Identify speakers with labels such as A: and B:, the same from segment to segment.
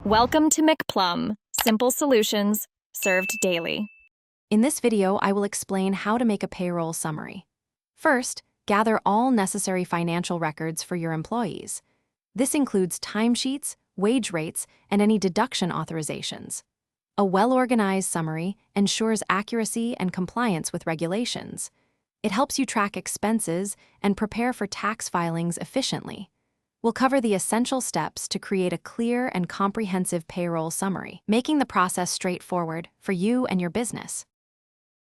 A: Welcome to McPlum, simple solutions served daily.
B: In this video, I will explain how to make a payroll summary. First, gather all necessary financial records for your employees. This includes timesheets, wage rates, and any deduction authorizations. A well-organized summary ensures accuracy and compliance with regulations. It helps you track expenses and prepare for tax filings efficiently. We'll cover the essential steps to create a clear and comprehensive payroll summary, making the process straightforward for you and your business.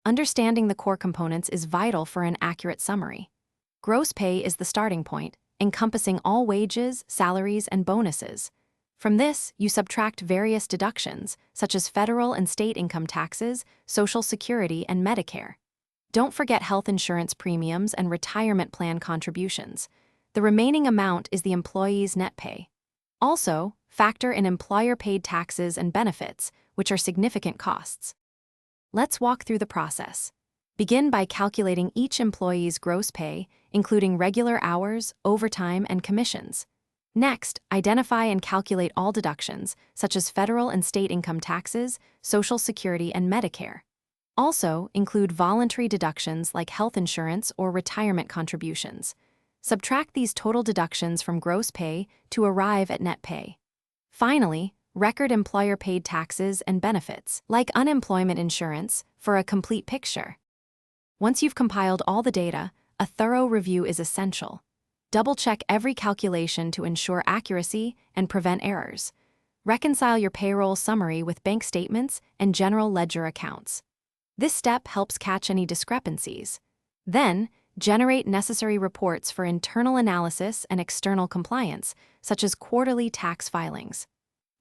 B: Understanding the core components is vital for an accurate summary. Gross pay is the starting point, encompassing all wages, salaries, and bonuses. From this, you subtract various deductions, such as federal and state income taxes, Social Security, and Medicare. Don't forget health insurance premiums and retirement plan contributions. The remaining amount is the employee's net pay. Also, factor in employer-paid taxes and benefits, which are significant costs. Let's walk through the process. Begin by calculating each employee's gross pay, including regular hours, overtime, and commissions. Next, identify and calculate all deductions, such as federal and state income taxes, Social Security, and Medicare. Also, include voluntary deductions like health insurance or retirement contributions. Subtract these total deductions from gross pay to arrive at net pay. Finally, record employer-paid taxes and benefits, like unemployment insurance, for a complete picture. Once you've compiled all the data, a thorough review is essential. Double-check every calculation to ensure accuracy and prevent errors. Reconcile your payroll summary with bank statements and general ledger accounts. This step helps catch any discrepancies. Then, generate necessary reports for internal analysis and external compliance, such as quarterly tax filings.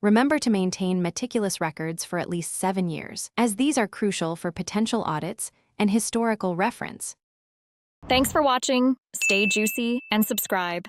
B: Remember to maintain meticulous records for at least 7 years, as these are crucial for potential audits and historical reference.
A: Thanks for watching. Stay juicy and subscribe.